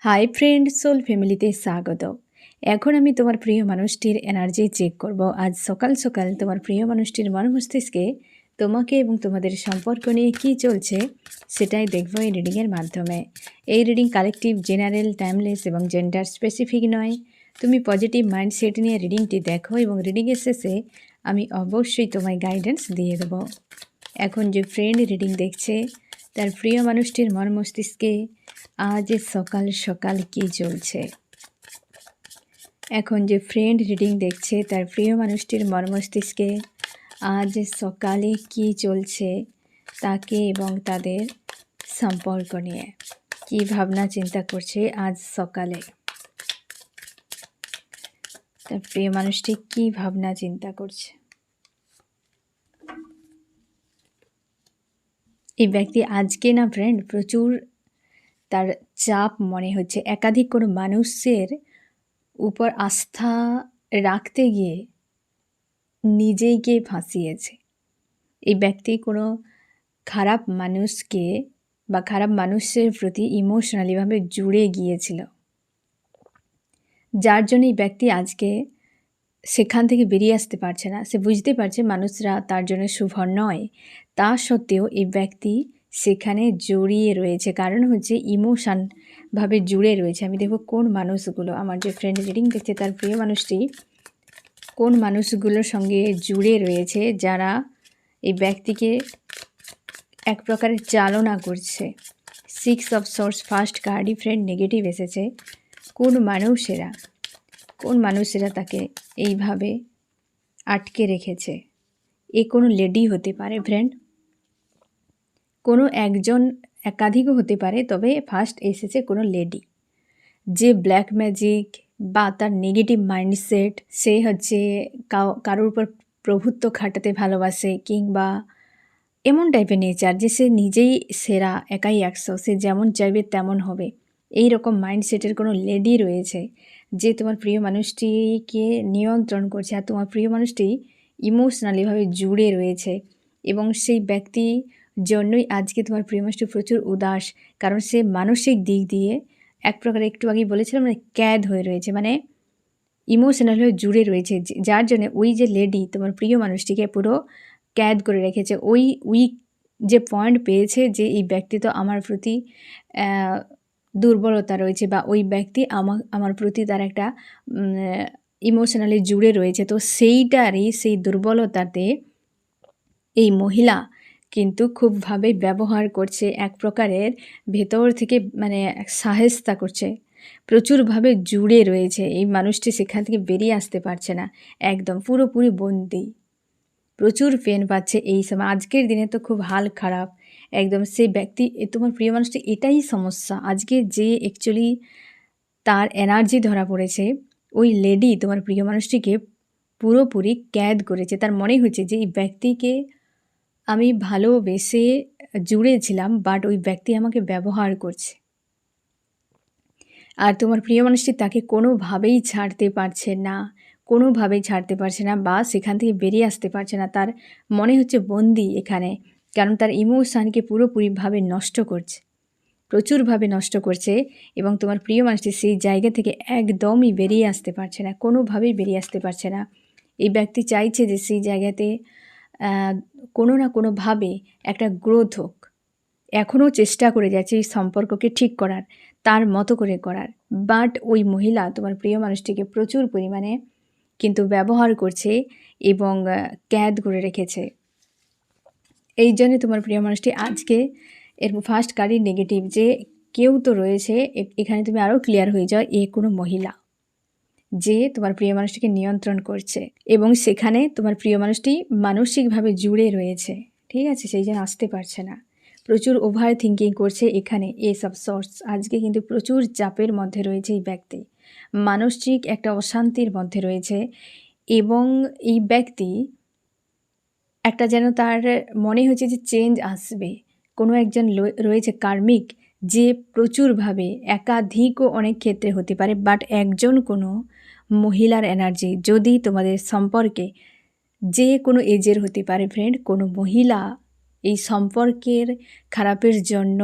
Hi friend, soul ফ্যামিলিতে স্বাগত। এখন আমি তোমার প্রিয় মানুষটির এনার্জি চেক করব। আজ সকাল সকাল তোমার প্রিয় মানুষটির মন মস্তিষ্কে তোমাকে এবং তোমাদের সম্পর্ক নিয়ে কী চলছে সেটাই দেখব এই রিডিংয়ের মাধ্যমে। এই রিডিং কালেকটিভ, জেনারেল, টাইমলেস এবং জেন্ডার স্পেসিফিক নয়। তুমি পজিটিভ মাইন্ডসেট নিয়ে রিডিংটি দেখো এবং রিডিংয়ের শেষে আমি অবশ্যই তোমায় গাইডেন্স দিয়ে দেবো। এখন যে ফ্রেন্ড রিডিং দেখছে তার প্রিয় মানুষটির মন মস্তিষ্কে আজ সকাল সকাল কী চলছে। এখন যে ফ্রেন্ড রিডিং দেখছে তার প্রিয় মানুষটির মন মস্তিষ্কে আজ সকালে কী চলছে, তাকে এবং তাদের সম্পর্ক নিয়ে কী ভাবনা চিন্তা করছে আজ সকালে। তার প্রিয় মানুষটি কী ভাবনা চিন্তা করছে। এই ব্যক্তি আজকে না ফ্রেন্ড প্রচুর তার চাপ মনে হচ্ছে। একাধিক কোনো মানুষের উপর আস্থা রাখতে গিয়ে নিজেইকে ফাঁসিয়েছে। এই ব্যক্তি কোনো খারাপ মানুষকে বা খারাপ মানুষের প্রতি ইমোশনালিভাবে জুড়ে গিয়েছিল, যার জন্য এই ব্যক্তি আজকে সেখান থেকে বেরিয়ে আসতে পারছে না। সে বুঝতে পারছে মানুষরা তার জন্য শুভ নয়, তা সত্ত্বেও এই ব্যক্তি সেখানে জড়িয়ে রয়েছে। কারণ হচ্ছে ইমোশনভাবে জুড়ে রয়েছে। আমি দেখব কোন মানুষগুলো, আমার যে ফ্রেন্ড রিডিং দেখছে তার প্রিয় মানুষটি কোন মানুষগুলোর সঙ্গে জুড়ে রয়েছে, যারা এই ব্যক্তিকে এক প্রকারের চালনা করছে। 6 অফ সোর্স ফার্স্ট কার্ডই ফ্রেন্ড নেগেটিভ এসেছে। কোন মানুষেরা তাকে এইভাবে আটকে রেখেছে। এ কোনো লেডি হতে পারে ফ্রেন্ড, কোনো একজন, একাধিকও হতে পারে, তবে ফার্স্ট এসেছে কোনো লেডি যে ব্ল্যাক ম্যাজিক বা তার নেগেটিভ মাইন্ডসেট, সে হচ্ছে কারোর উপর প্রভুত্ব খাটাতে ভালোবাসে, কিংবা এমন টাইপের নেচার যে সে নিজেই সেরা, একাই 100, সে যেমন চাইবে তেমন হবে, এই রকম মাইন্ডসেটের কোনো লেডি রয়েছে যে তোমার প্রিয় মানুষটিকে নিয়ন্ত্রণ করছে। আর তোমার প্রিয় মানুষটি ইমোশনালিভাবে জুড়ে রয়েছে এবং সেই ব্যক্তি জন্যই আজকে তোমার প্রিয় মানুষটি প্রচুর উদাস। কারণ সে মানসিক দিক দিয়ে এক প্রকার, একটু আগেই বলেছিলাম, মানে ক্যাদ হয়ে রয়েছে, মানে ইমোশনালভাবে জুড়ে রয়েছে, যার জন্য ওই যে লেডি তোমার প্রিয় মানুষটিকে পুরো ক্যাদ করে রেখেছে। ওই উইক যে পয়েন্ট পেয়েছে যে এই ব্যক্তি তো আমার প্রতি দুর্বলতা রয়েছে, বা ওই ব্যক্তি আমার প্রতি তার একটা ইমোশনালি জুড়ে রয়েছে, তো সেই দুর্বলতাতে এই মহিলা কিন্তু খুবভাবে ব্যবহার করছে, এক প্রকারের ভেতর থেকে মানে সাহেস্তা করছে, প্রচুরভাবে জুড়ে রয়েছে। এই মানুষটি সেখান থেকে বেরিয়ে আসতে পারছে না, একদম পুরোপুরি বন্দি, প্রচুর পেন পাচ্ছে এই সময়। আজকের দিনে তো খুব হাল খারাপ একদম। সেই ব্যক্তি, তোমার প্রিয় মানুষটি, এটাই সমস্যা আজকে, যে অ্যাকচুয়ালি তার এনার্জি ধরা পড়েছে। ওই লেডি তোমার প্রিয় মানুষটিকে পুরোপুরি ক্যাদ করেছে। তার মনে হচ্ছে যে এই ব্যক্তিকে আমি ভালোবেসে জুড়েছিলাম, বাট ওই ব্যক্তি আমাকে ব্যবহার করছে। আর তোমার প্রিয় মানুষটি তাকে কোনোভাবেই ছাড়তে পারছে না, বা সেখান থেকে বেরিয়ে আসতে পারছে না। তার মনে হচ্ছে বন্দি এখানে, কারণ তার ইমোশানকে পুরোপুরিভাবে নষ্ট করছে, প্রচুরভাবে নষ্ট করছে। এবং তোমার প্রিয় মানুষটি সেই জায়গা থেকে একদমই বেরিয়ে আসতে পারছে না, কোনোভাবেই বেরিয়ে আসতে পারছে না। এই ব্যক্তি চাইছে যে সেই জায়গাতে কোনো না কোনোভাবে একটা গ্রোথ হোক। এখনও চেষ্টা করে যাচ্ছে এই সম্পর্ককে ঠিক করার, তার মতো করে করার, বাট ওই মহিলা তোমার প্রিয় মানুষটিকে প্রচুর পরিমাণে কিন্তু ব্যবহার করছে এবং ক্যাদ করে রেখেছে। এই জন্যে তোমার প্রিয় মানুষটি আজকে, এর ফার্স্ট কার্ডই নেগেটিভ, যে কেউ তো রয়েছে এখানে, তুমি আরও ক্লিয়ার হয়ে যাও, এ কোনো মহিলা যে তোমার প্রিয় মানুষটিকে নিয়ন্ত্রণ করছে এবং সেখানে তোমার প্রিয় মানুষটি মানসিকভাবে জুড়ে রয়েছে, ঠিক আছে, সেই জন্য আসতে পারছে না, প্রচুর ওভার থিঙ্কিং করছে এখানে। এসব সোর্স আজকে কিন্তু প্রচুর চাপের মধ্যে রয়েছে এই ব্যক্তি, মানসিক একটা অশান্তির মধ্যে রয়েছে। এবং এই ব্যক্তি একটা যেন তার মনে হচ্ছে যে চেঞ্জ আসবে। কোনো একজন রয়েছে কার্মিক, যে প্রচুরভাবে, একাধিকও অনেক ক্ষেত্রে হতে পারে, বাট একজন কোনো মহিলার এনার্জি, যদি তোমাদের সম্পর্কে, যে কোনো এজের হতে পারে ফ্রেন্ড, কোনো মহিলা এই সম্পর্কের খারাপের জন্য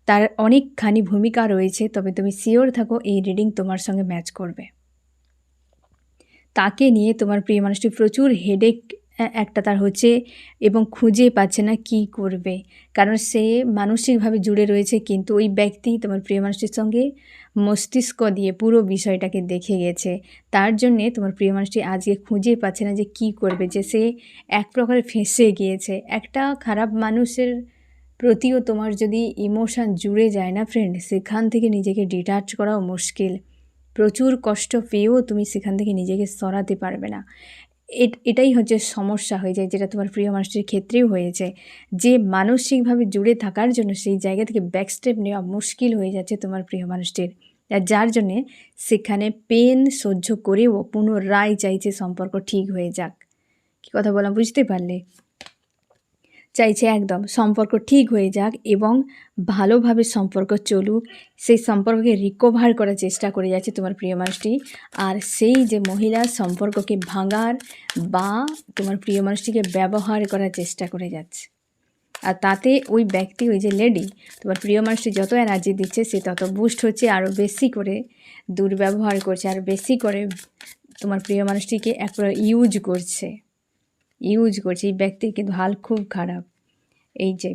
তার অনেকখানি ভূমিকা রয়েছে, তবে তুমি শিওর থাকো এই রিডিং তোমার সঙ্গে ম্যাচ করবে। তাকে নিয়ে তোমার প্রিয় মানুষটি প্রচুর হেডেক একটা তার হচ্ছে এবং খুঁজে পাচ্ছে না কি করবে, কারণ সে মানসিকভাবে জুড়ে রয়েছে, কিন্তু ওই ব্যক্তি তোমার প্রিয় মানুষটির সঙ্গে মস্তিষ্ক দিয়ে পুরো বিষয়টাকে দেখে গেছে। তার জন্যে তোমার প্রিয় মানুষটি আজকে খুঁজে পাচ্ছে না যে কি করবে, যে সে এক প্রকারে ফেঁসে গিয়েছে। একটা খারাপ মানুষের প্রতিও তোমার যদি ইমোশান জুড়ে যায় না ফ্রেন্ড, সেখান থেকে নিজেকে ডিটাচ করাও মুশকিল। প্রচুর কষ্ট পেয়েও তুমি সেখান থেকে নিজেকে সরাতে পারবে না। এটাই হচ্ছে সমস্যা হয়ে যায়, যেটা তোমার প্রিয় মানুষটির ক্ষেত্রেও হয়েছে, যে মানসিকভাবে জুড়ে থাকার জন্য সেই জায়গা থেকে ব্যাকস্টেপ নেওয়া মুশকিল হয়ে যাচ্ছে তোমার প্রিয় মানুষটির। আর যার জন্যে সেখানে পেন সহ্য করেও পুনরায় চাইছে সম্পর্ক ঠিক হয়ে যাক। কী কথা বললাম বুঝতে পারলে? চাইছে একদম সম্পর্ক ঠিক হয়ে যাক এবং ভালোভাবে সম্পর্ক চলুক, সেই সম্পর্ককে রিকভার করার চেষ্টা করে যাচ্ছে তোমার প্রিয় মানুষটি। আর সেই যে মহিলা সম্পর্ককে ভাঙার বা তোমার প্রিয় মানুষটিকে ব্যবহার করার চেষ্টা করে যাচ্ছে, আর তাতে ওই ব্যক্তি, ওই যে লেডি, তোমার প্রিয় মানুষটি যত এনার্জি দিচ্ছে সে তত বুস্ট হচ্ছে, আরও বেশি করে দুর্ব্যবহার করছে, আর বেশি করে তোমার প্রিয় মানুষটিকে একবার ইউজ করছে। এই ব্যক্তির কিন্তু হাল খুব খারাপ। এই যে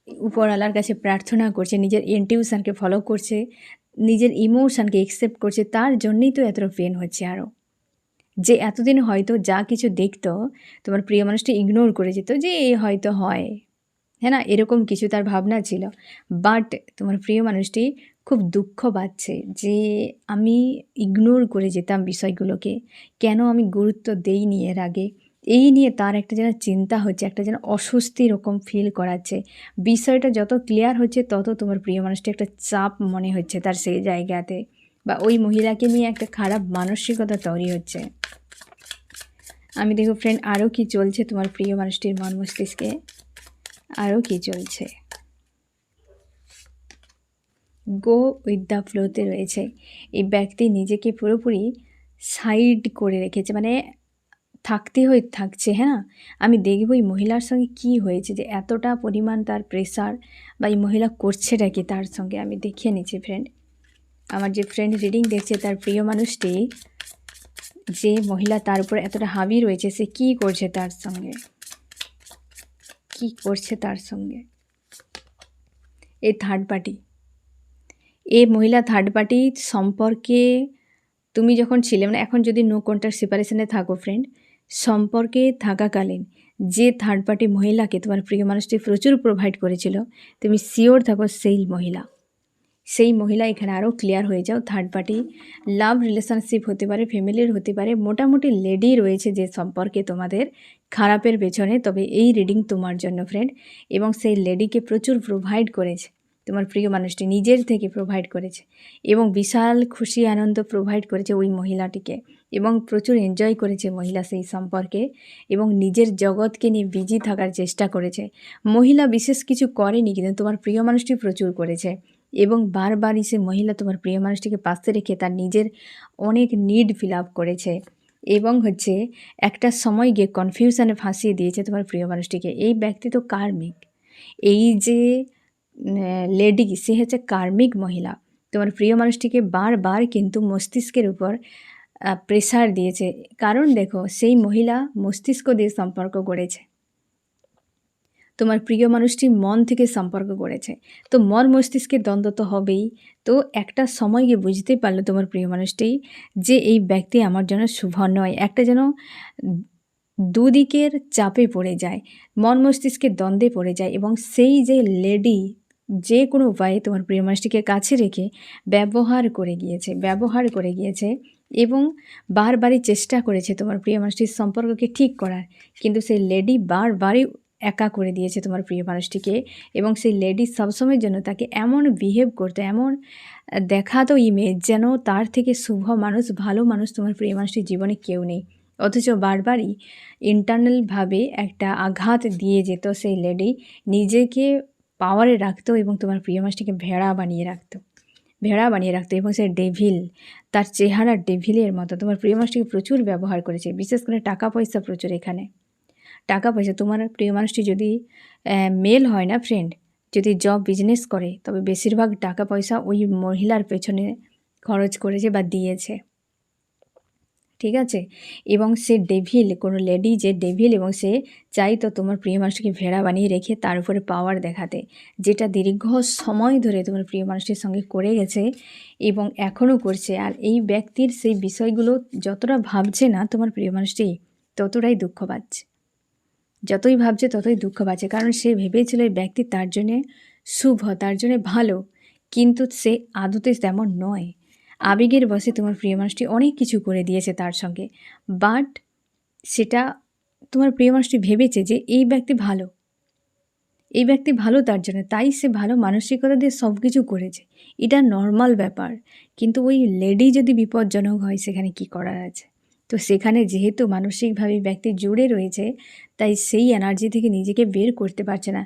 উপরওয়ালার কাছে প্রার্থনা করছে, নিজের ইনটিউশনকে ফলো করছে, নিজের ইমোশনকে একসেপ্ট করছে, তার জন্যই তো এতটা পেন হচ্ছে। আরও যে এতদিন হয়তো যা কিছু দেখতো তোমার প্রিয় মানুষটি ইগনোর করে যেত, যে এ হয়তো হয়, হ্যাঁ না, এরকম কিছু তার ভাবনা ছিল। বাট তোমার প্রিয় মানুষটি খুব দুঃখ পাচ্ছে যে আমি ইগনোর করে যেতাম বিষয়গুলোকে, কেন আমি গুরুত্ব দেইনি এর আগে। এই নিয়ে তার একটা যেন চিন্তা হচ্ছে, একটা যেন অস্বস্তি রকম ফিল করাচ্ছে। বিষয়টা যত ক্লিয়ার হচ্ছে তত তোমার প্রিয় মানুষটি একটা চাপ মনে হচ্ছে তার সেই জায়গাতে, বা ওই মহিলাকে নিয়ে একটা খারাপ মানসিকতা তৈরি হচ্ছে। আমি দেখো ফ্রেন্ড, আরও কি চলছে তোমার প্রিয় মানুষটির মন মস্তিষ্কে, আরও কি চলছে। গো উইথ দ্য ফ্লোতে রয়েছে। এই ব্যক্তি নিজেকে পুরোপুরি সাইড করে রেখেছে, মানে থাকছে, হ্যাঁ। আমি দেখব এই মহিলার সঙ্গে কি হয়েছে, যে এতটা পরিমাণ তার প্রেশার, বা এই মহিলা করছেটা কি তার সঙ্গে। আমি দেখিয়ে নিচ্ছি ফ্রেন্ড, আমার যে ফ্রেন্ড রিডিং দেখছে তার প্রিয় মানুষটি, যে মহিলা তার উপর এতটা হাবি রয়েছে, সে কি করছে তার সঙ্গে, কি করছে তার সঙ্গে। এই থার্ড পার্টি, এই মহিলা থার্ড পার্টি সম্পর্কে তুমি যখন ছিলে, মানে এখন যদি নো কন্ট্যাক্ট সেপারেশনে থাকো ফ্রেন্ড, সম্পর্কে থাকাকালীন যে থার্ড পার্টি মহিলাকে তোমার প্রিয় মানুষটি প্রচুর প্রোভাইড করেছিল, তুমি শিওর থাকো সেই মহিলা এখানে আরও ক্লিয়ার হয়ে যাও। থার্ড পার্টি লাভ রিলেশনশিপ হতে পারে, ফ্যামিলির হতে পারে, মোটামুটি লেডি রয়েছে যে সম্পর্কে তোমাদের খারাপের পেছনে। তবে এই রিডিং তোমার জন্য ফ্রেন্ড, এবং সেই লেডিকে প্রচুর প্রোভাইড করেছে তোমার প্রিয় মানুষটি, নিজের থেকে প্রোভাইড করেছে, এবং বিশাল খুশি আনন্দ প্রোভাইড করেছে ওই মহিলাটিকে, এবং প্রচুর এনজয় করেছে মহিলা সেই সম্পর্কে, এবং নিজের জগৎকে নিয়ে বিজি থাকার চেষ্টা করেছে। মহিলা বিশেষ কিছু করেনি, কিন্তু তোমার প্রিয় মানুষটি প্রচুর করেছে, এবং বারবারই সে মহিলা তোমার প্রিয় মানুষটিকে পাশে রেখে তার নিজের অনেক নিড ফিল আপ করেছে, এবং হচ্ছে একটা সময় গিয়ে কনফিউশনে ফাঁসিয়ে দিয়েছে তোমার প্রিয় মানুষটিকে। এই ব্যক্তি তো কার্মিক, এই যে লেডি, সে হচ্ছে কার্মিক মহিলা। তোমার প্রিয় মানুষটিকে বারবার কিন্তু মস্তিষ্কের উপর প্রেসার দিয়েছে, কারণ দেখো সেই মহিলা মস্তিষ্ক দিয়ে সম্পর্ক গড়েছে, তোমার প্রিয় মানুষটি মন থেকে সম্পর্ক গড়েছে, তো মন মস্তিষ্কের দ্বন্দ্ব তো হবেই। তো একটা সময় গিয়ে বুঝতে পারলো তোমার প্রিয় মানুষটি যে এই ব্যক্তি আমার জন্য শুভ নয়, একটা যেন দুদিকের চাপে পড়ে যায়, মন মস্তিষ্কের দ্বন্দ্বে পড়ে যায়, এবং সেই যে লেডি যে কোনো উপায়ে তোমার প্রিয় মানুষটিকে কাছে রেখে ব্যবহার করে গিয়েছে, এবং বারবারই চেষ্টা করেছে তোমার প্রিয় মানুষটির সম্পর্ককে ঠিক করার, কিন্তু সেই লেডি বারবারই একা করে দিয়েছে তোমার প্রিয় মানুষটিকে, এবং সেই লেডি সবসময়ের জন্য তাকে এমন বিহেভ করতো, এমন দেখাতো ইমেজ যেন তার থেকে শুভ মানুষ, ভালো মানুষ তোমার প্রিয় মানুষটির জীবনে কেউ নেই, অথচ বারবারই ইন্টারনালভাবে একটা আঘাত দিয়ে যেত সেই লেডি, নিজেকে পাওয়ারে রাখতো, এবং তোমার প্রিয় মানুষটিকে ভেড়া বানিয়ে রাখতো, এবং সে ডেভিল, তার চেহারা ডেভিলের মতো। তোমার প্রিয় মানুষটিকে প্রচুর ব্যবহার করেছে, বিশেষ করে টাকা পয়সা প্রচুর। এখানে টাকা পয়সা, তোমার প্রিয় মানুষটি যদি মেল হয় না ফ্রেন্ড, যদি জব বিজনেস করে তবে বেশিরভাগ টাকা পয়সা ওই মহিলার পেছনে খরচ করেছে বা দিয়েছে, ঠিক আছে? এবং সে ডেভিল, কোনো লেডি যে ডেভিল, এবং সে চাইতো তোমার প্রিয় মানুষকে ভেড়া বানিয়ে রেখে তার উপরে পাওয়ার দেখাতে, যেটা দীর্ঘ সময় ধরে তোমার প্রিয় মানুষটির সঙ্গে করে গেছে এবং এখনও করছে। আর এই ব্যক্তির সেই বিষয়গুলো যতটা ভাবছে না তোমার প্রিয় মানুষটি, ততটাই দুঃখ পাচ্ছে। যতই ভাবছে ততই দুঃখ পাচ্ছে, কারণ সে ভেবেছিল এই ব্যক্তি তার জন্যে শুভ, তার জন্যে ভালো, কিন্তু সে আদতে তেমন নয়। আবেগের বশে তোমার প্রিয় মানুষটি অনেক কিছু করে দিয়েছে তার সঙ্গে, বাট সেটা তোমার প্রিয় মানুষটি ভেবেছে যে এই ব্যক্তি ভালো, এই ব্যক্তি ভালো তার জন্য, তাই সে ভালো মানসিকতা দিয়ে সব কিছু করেছে। এটা নর্মাল ব্যাপার, কিন্তু ওই লেডি যদি বিপজ্জনক হয় সেখানে কি করার আছে? তো সেখানে যেহেতু মানসিকভাবে ব্যক্তি জুড়ে রয়েছে, তাই সেই এনার্জি থেকে নিজেকে বের করতে পারছে না।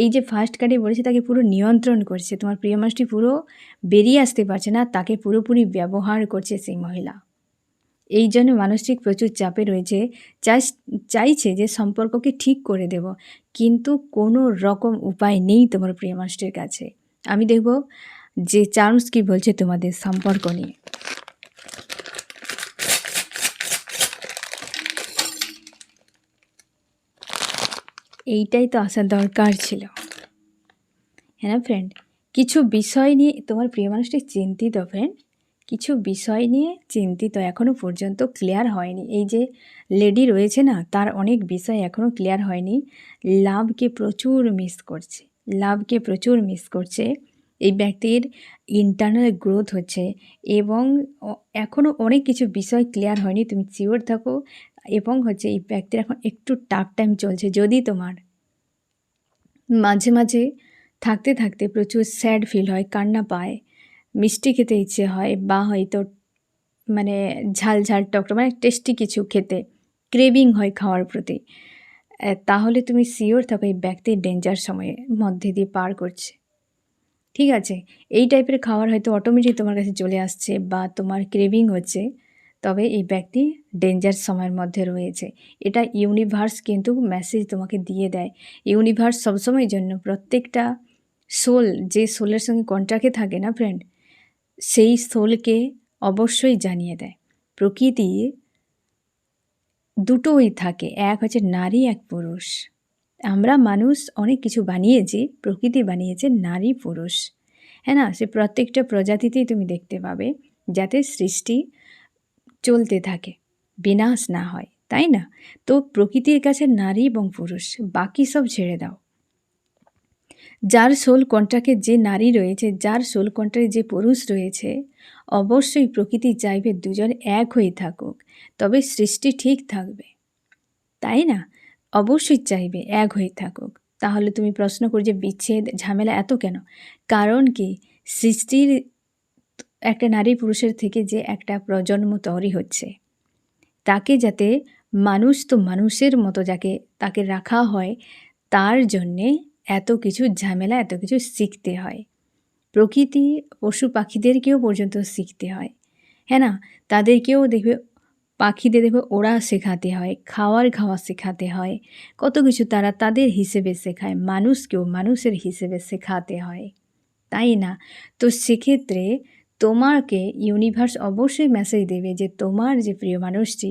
এই যে ফার্স্ট কার্ডে বলেছে তাকে পুরো নিয়ন্ত্রণ করছে, তোমার প্রিয় মানুষটি পুরো বেরিয়ে আসতে পারছে না, তাকে পুরোপুরি ব্যবহার করছে সেই মহিলা। এই জন্য মানসিক প্রচুর চাপে রয়েছে, চাইছে যে সম্পর্ককে ঠিক করে দেব, কিন্তু কোনো রকম উপায় নেই তোমার প্রিয় মানুষটির কাছে। আমি দেখব যে চার্মস কি বলছে তোমাদের সম্পর্ক নিয়ে। এইটাই তো আসার দরকার ছিল, হ্যাঁ না ফ্রেন্ড? কিছু বিষয় নিয়ে তোমার প্রিয় মানুষটি চিন্তিত ফ্রেন্ড, কিছু বিষয় নিয়ে চিন্তিত, এখনও পর্যন্ত ক্লিয়ার হয়নি। এই যে লেডি রয়েছে না, তার অনেক বিষয় এখনও ক্লিয়ার হয়নি। লাভকে প্রচুর মিস করছে, লাভকে প্রচুর মিস করছে। এই ব্যক্তির ইন্টারনাল গ্রোথ হচ্ছে এবং এখনও অনেক কিছু বিষয় ক্লিয়ার হয়নি, তুমি শিওর থাকো। এবং হচ্ছে এই ব্যক্তির এখন একটু টাফ টাইম চলছে। যদি তোমার মাঝে মাঝে থাকতে থাকতে প্রচুর স্যাড ফিল হয়, কান্না পায়, মিষ্টি খেতে ইচ্ছে হয়, বা হয়তো মানে ঝাল ঝাল টকটক মানে টেস্টি কিছু খেতে ক্রেভিং হয় খাওয়ার প্রতি, তাহলে তুমি শিওর থাকো এই ব্যক্তি ডেঞ্জার সময়ের মধ্যে দিয়ে পার করছে, ঠিক আছে? এই টাইপের খাবার হয়তো অটোমেটিক তোমার কাছে চলে আসছে বা তোমার ক্রেভিং হচ্ছে, তবে এই ব্যক্তি ডেঞ্জার সময়ের মধ্যে রয়েছে। এটা ইউনিভার্স কিন্তু মেসেজ তোমাকে দিয়ে দেয়। ইউনিভার্স সবসময়ের জন্য প্রত্যেকটা সোল, যে সোলের সঙ্গে কন্ট্রাক্টে থাকে না ফ্রেন্ড, সেই সোলকে অবশ্যই জানিয়ে দেয়। প্রকৃতি দুটোই থাকে, এক হচ্ছে নারী, এক পুরুষ। আমরা মানুষ অনেক কিছু বানিয়েছি, প্রকৃতি বানিয়েছে নারী পুরুষ, হ্যাঁ না? সে প্রত্যেকটা প্রজাতিতেই তুমি দেখতে পাবে, যাতে সৃষ্টি চলতে থাকে, বিনাশ না হয়, তাই না? তো প্রকৃতির কাছে নারী এবং পুরুষ, বাকি সব ছেড়ে দাও। যার সোল কন্ট্রাক্টে যে নারী রয়েছে, যার সোল কন্ট্রাক্টে যে পুরুষ রয়েছে, অবশ্যই প্রকৃতি চাইবে দুজন এক হয়ে থাকুক, তবে সৃষ্টি ঠিক থাকবে, তাই না? অবশ্যই চাইবে এক হয়ে থাকুক। তাহলে তুমি প্রশ্ন করো যে বিচ্ছেদ ঝামেলা এত কেন? কারণ কি, সৃষ্টির একটা নারী পুরুষের থেকে যে একটা প্রজন্ম তৈরি হচ্ছে, তাকে যাতে মানুষ তো মানুষের মতো যাকে তাকে রাখা হয়, তার জন্যে এত কিছু ঝামেলা, এত কিছু শিখতে হয়। প্রকৃতি পশু পাখিদেরকেও পর্যন্ত শিখতে হয়, হ্যাঁ না? তাদেরকেও দেখবে, পাখিদের দেখবে ওরা শেখাতে হয়, খাওয়া শেখাতে হয়, কত কিছু তারা তাদের হিসেবে শেখায়, মানুষকেও মানুষের হিসেবে শেখাতে হয়, তাই না? তো সেক্ষেত্রে তোমাকে ইউনিভার্স অবশ্যই মেসেজ দেবে যে তোমার যে প্রিয় মানুষটি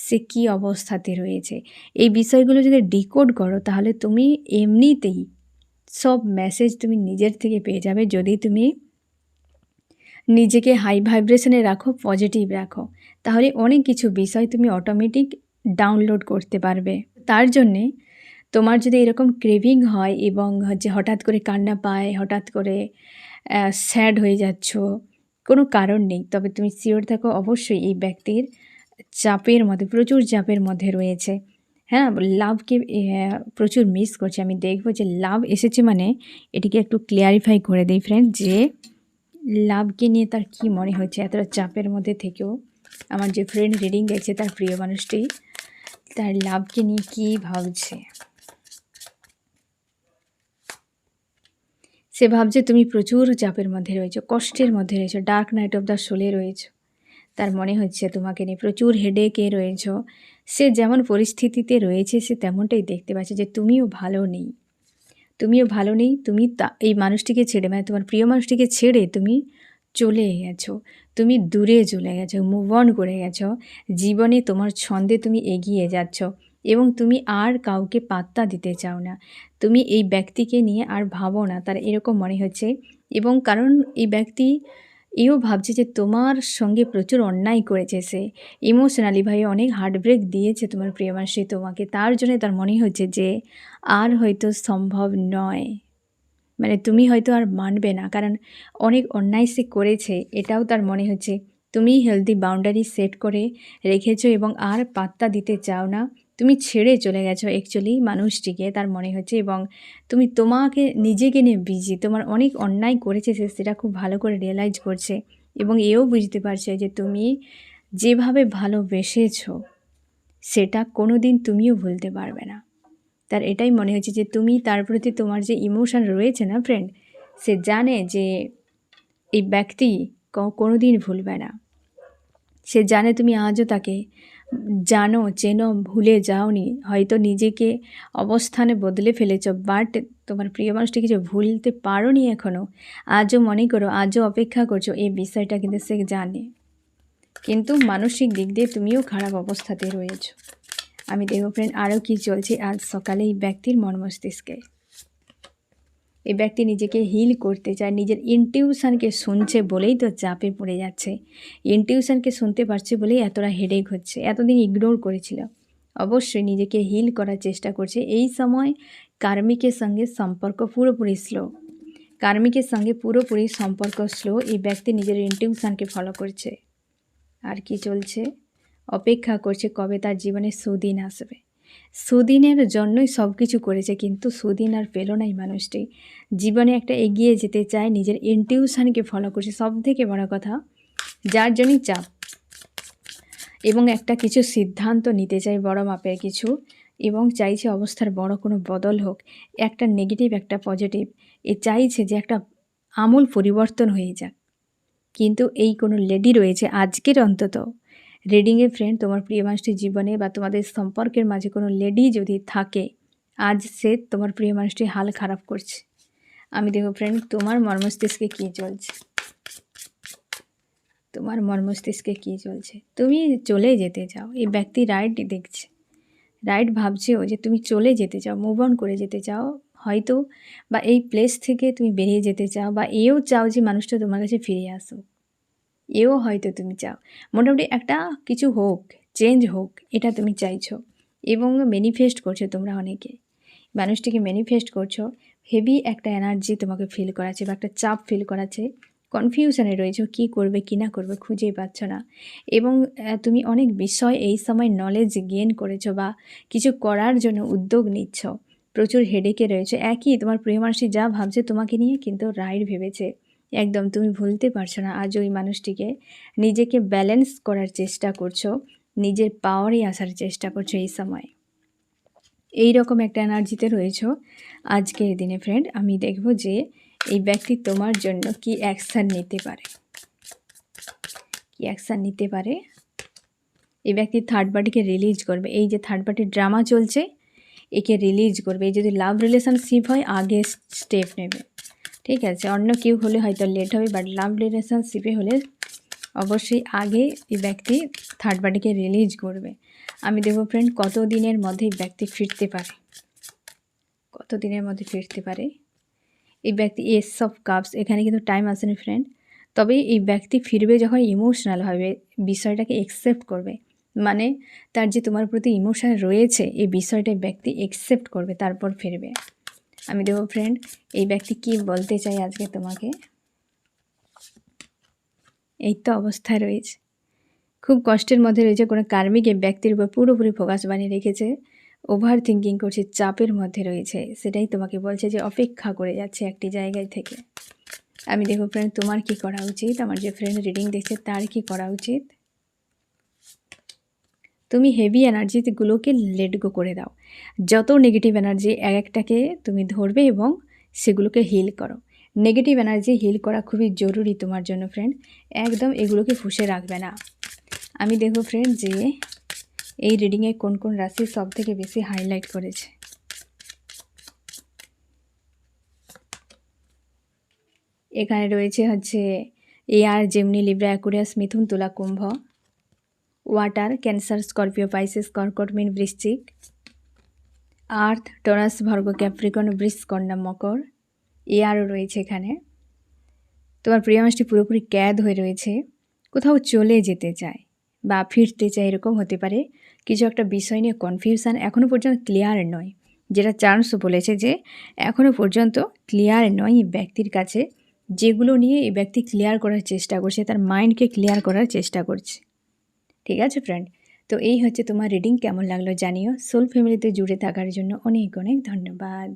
সে কী অবস্থাতে রয়েছে। এই বিষয়গুলো যদি ডিকোড করো, তাহলে তুমি এমনিতেই সব মেসেজ তুমি নিজের থেকে পেয়ে যাবে, যদি তুমি নিজেকে হাই ভাইব্রেশনে রাখো, পজিটিভ রাখো, তাহলে অনেক কিছু বিষয় তুমি অটোমেটিক ডাউনলোড করতে পারবে। তার জন্যে তোমার যদি এরকম ক্রেভিং হয় এবং যে হঠাৎ করে কান্না পায়, হঠাৎ করে স্যাড হয়ে যাচ্ছ, কোনো কারণ নেই, তবে তুমি শিওর থাকো অবশ্যই এই ব্যক্তির চাপের মধ্যে, প্রচুর চাপের মধ্যে রয়েছে, হ্যাঁ? লাভকে প্রচুর মিস করছে। আমি দেখব যে লাভ এসেছে, মানে এটিকে একটু ক্লিয়ারিফাই করে দিই ফ্রেন্ড, যে লাভকে নিয়ে তার কি মনে হচ্ছে এতটা চাপের মধ্যে থেকেও। আমার যে ফ্রেন্ড রিডিং দেখছে, তার প্রিয় মানুষটি তার লাভকে নিয়ে কী ভাবছে। সে ভাবছে তুমি প্রচুর চাপের মধ্যে রয়েছো, কষ্টের মধ্যে রয়েছো, ডার্ক নাইট অফ দ্য সোলে রয়েছো। তার মনে হচ্ছে তোমাকে নিয়ে প্রচুর হেডেকে রয়েছো। সে যেমন পরিস্থিতিতে রয়েছে সে তেমনটাই দেখতে পাচ্ছে যে তুমিও ভালো নেই, তুমিও ভালো নেই, তুমি এই মানুষটিকে ছেড়ে মানে তোমার প্রিয় মানুষটিকে ছেড়ে তুমি চলে গেছো, তুমি দূরে চলে গেছো, মুভ অন করে গেছো, জীবনে তোমার ছন্দে তুমি এগিয়ে যাচ্ছ এবং তুমি আর কাউকে পাত্তা দিতে চাও না। তুমি এই ব্যক্তিকে নিয়ে আর ভাবো না, তার এরকম মনে হচ্ছে। এবং কারণ এই ব্যক্তি এও ভাবছে যে তোমার সঙ্গে প্রচুর অন্যায় করেছে, সে ইমোশনালি ভাবে অনেক হার্টব্রেক দিয়েছে তোমার প্রিয় মানুষটি তোমাকে, তার জন্য তার মনে হচ্ছে যে আর হয়তো সম্ভব নয়, মানে তুমি হয়তো আর মানবে না, কারণ অনেক অন্যায় সে করেছে, এটাও তার মনে হচ্ছে। তুমি হেলদি বাউন্ডারি সেট করে রেখেছো এবং আর পাত্তা দিতে চাও না, তুমি ছেড়ে চলে গেছো অ্যাকচুয়ালি মানুষটিকে, তার মনে হচ্ছে। এবং তুমি তোমাকে নিজেকে নিয়ে বিজি, তোমার অনেক অন্যায় করেছে সে, সেটা খুব ভালো করে রিয়েলাইজ করছে এবং এও বুঝতে পারছে যে তুমি যেভাবে ভালোবেসেছো সেটা কোনো দিন তুমিও ভুলতে পারবে না। তার এটাই মনে হচ্ছে যে তুমি তার প্রতি তোমার যে ইমোশন রয়েছে না ফ্রেন্ড, সে জানে যে এই ব্যক্তি কোনো দিন ভুলবে না। সে জানে তুমি আজও তাকে জানো, চেনো, ভুলে যাওনি, হয়তো নিজেকে অবস্থানে বদলে ফেলেছ, বাট তোমার প্রিয় মানুষটিকে যে ভুলতে পারোনি এখনও, আজও মনে করো, আজও অপেক্ষা করছো, এই বিষয়টা কিন্তু সে জানে। কিন্তু মানসিক দিক দিয়ে তুমিও খারাপ অবস্থাতে রয়েছো। আমি দেখব ফ্রেন্ড আরও কী চলছে আজ সকালে এই ব্যক্তির মন মস্তিষ্কে। এই ব্যক্তি নিজেকে হিল করতে চায়, নিজের ইনটিউশনকে শুনছে বলেই তো চাপে পড়ে যাচ্ছে। ইনটিউশনকে শুনতে পারছে বলেই এতটা হেডেক হচ্ছে, এতদিন ইগনোর করেছিল। অবশ্যই নিজেকে হিল করার চেষ্টা করছে। এই সময় কার্মিকের সঙ্গে সম্পর্ক পুরোপুরি স্লো, কার্মিকের সঙ্গে পুরোপুরি সম্পর্ক স্লো। এই ব্যক্তি নিজের ইনটিউশনকে ফলো করছে। আর কি চলছে, অপেক্ষা করছে কবে তার জীবনে সুদিন আসবে। সুদিনের জন্যই সব কিছু করেছে, কিন্তু সুদিন আর পেল না এই মানুষটি। জীবনে একটা এগিয়ে যেতে চায়, নিজের ইনটিউশনকে ফলো করছে, সব থেকে বড় কথা, যার জন্যই চাপ। এবং একটা কিছু সিদ্ধান্ত নিতে চায়, বড় মাপের কিছু, এবং চাইছে অবস্থার বড় কোনো বদল হোক, একটা নেগেটিভ একটা পজিটিভ, চাইছে যে একটা আমূল পরিবর্তন হয়ে যাক। কিন্তু এই কোনো লেডি রয়েছে আজকের অন্তত রিডিংয়ে ফ্রেন্ড, তোমার প্রিয় মানুষটির জীবনে বা তোমাদের সম্পর্কের মাঝে কোনো লেডি যদি থাকে, আজ সে তোমার প্রিয় মানুষটির হাল খারাপ করছে। আমি দেখো ফ্রেন্ড তোমার মর্মস্তিষ্কে কী চলছে, তোমার মর্মস্তিষ্কে কী চলছে। তুমি চলে যেতে চাও, এই ব্যক্তি রাইট দেখছে, রাইট ভাবছেও যে তুমি চলে যেতে চাও, মুভ অন করে যেতে চাও হয়তো, বা এই প্লেস থেকে তুমি বেরিয়ে যেতে চাও, বা এও চাও যে মানুষটা তোমার কাছে ফিরে আসুক, এও হয়তো তুমি চাও। মোটামুটি একটা কিছু হোক, চেঞ্জ হোক, এটা তুমি চাইছো এবং ম্যানিফেস্ট করছো তোমরা অনেকে। মানুষটিকে ম্যানিফেস্ট করছো, হেভি একটা এনার্জি তোমাকে ফিল করাচ্ছে বা একটা চাপ ফিল করাচ্ছে, কনফিউশনে রয়েছো, কী করবে কী না করবে খুঁজেই পাচ্ছ না। এবং তুমি অনেক বিষয় এই সময় নলেজ গেইন করেছো বা কিছু করার জন্য উদ্যোগ নিচ্ছ, প্রচুর হেডেকে রয়েছে। একই তোমার প্রিয় মানুষটি যা ভাবছে তোমাকে নিয়ে, কিন্তু রাইট ভেবেছে একদম, তুমি ভুলতে পারছো না আজ ওই মানুষটিকে। নিজেকে ব্যালেন্স করার চেষ্টা করছো, নিজের পাওয়ারে আসার চেষ্টা করছো এই সময়। এই রকম একটা এনার্জিতে রয়েছো আজকের দিনে ফ্রেন্ড। আমি দেখব যে এই ব্যক্তি তোমার জন্য কি অ্যাকশান নিতে পারে, কি অ্যাকশান নিতে পারে। এই ব্যক্তি থার্ড পার্টিকে রিলিজ করবে, এই যে থার্ড পার্টির ড্রামা চলছে একে রিলিজ করবে। যদি লাভ রিলেশনশিপ হয় আগে স্টেপ নেবে, ঠিক আছে। অন্য কেউ হলে হয়তো লেট হবে, বাট লাভ রিলেশনশিপে হলে অবশ্যই আগে এই ব্যক্তি থার্ড পার্টিকে রিলিজ করবে। আমি দেখব ফ্রেন্ড কত দিনের মধ্যে এই ব্যক্তি ফিরতে পারে, কত দিনের মধ্যে ফিরতে পারে এই ব্যক্তি। এস অফ কাপস, এখানে কিন্তু টাইম আসেনি ফ্রেন্ড, তবে এই ব্যক্তি ফিরবে যখন ইমোশনালভাবে বিষয়টাকে অ্যাকসেপ্ট করবে, মানে তার যে তোমার প্রতি ইমোশন রয়েছে এই বিষয়টা ব্যক্তি অ্যাকসেপ্ট করবে, তারপর ফিরবে। আমি দেখব ফ্রেন্ড এই ব্যক্তি কি বলতে চাই আজকে তোমাকে। এই তো অবস্থায় রয়েছে, খুব কষ্টের মধ্যে রয়েছে, কোনো কার্মিক এই ব্যক্তির উপর পুরোপুরি ফোকাস বানিয়ে রেখেছে, ওভার থিঙ্কিং করছে, চাপের মধ্যে রয়েছে, সেটাই তোমাকে বলছে যে অপেক্ষা করে যাচ্ছে একটি জায়গায় থেকে। আমি দেখো ফ্রেন্ড তোমার কি করা উচিত, আমার যে ফ্রেন্ড রিডিং দেখছে তার কি করা উচিত। তুমি হেভি এনার্জিগুলোকে লেট গো করে দাও, যত নেগেটিভ এনার্জি এক একটাকে তুমি ধরবে এবং সেগুলোকে হিল করো। নেগেটিভ এনার্জি হিল করা খুবই জরুরি তোমার জন্য ফ্রেন্ড, একদম এগুলোকে ফুসে রাখবে না। আমি দেখব ফ্রেন্ড যে এই রিডিংয়ে কোন কোন রাশি সব থেকে বেশি হাইলাইট করেছে। এখানে রয়েছে হচ্ছে এয়ার, জেমিনি, লিব্রা, অ্যাকুরিয়াস, মিথুন, তুলা, কুম্ভ। ওয়াটার, ক্যান্সার, স্করপিও, পাইসেস, কর্কট, মীন, বৃশ্চিক। আর্থ, টরাস, ভার্গো, ক্যাপ্রিকন, বৃষ, কন্যা, মকর। এয়ারও রয়েছে এখানে। তোমার প্রিয় মানুষটি পুরোপুরি ক্যাদ হয়ে রয়েছে, কোথাও চলে যেতে চায় বা ফিরতে চায়, এরকম হতে পারে। কিছু একটা বিষয় নিয়ে কনফিউশন, এখনও পর্যন্ত ক্লিয়ার নয়। যেটা চান্সও বলেছে যে এখনও পর্যন্ত ক্লিয়ার নয় এই ব্যক্তির কাছে, যেগুলো নিয়ে এই ব্যক্তি ক্লিয়ার করার চেষ্টা করছে, তার মাইন্ডকে ক্লিয়ার করার চেষ্টা করছে। ঠিক আছে ফ্রেন্ড, তো এই হচ্ছে তোমার রিডিং। কেমন লাগলো জানিও। সোল ফ্যামিলিতে জুড়ে থাকার জন্য অনেক অনেক ধন্যবাদ।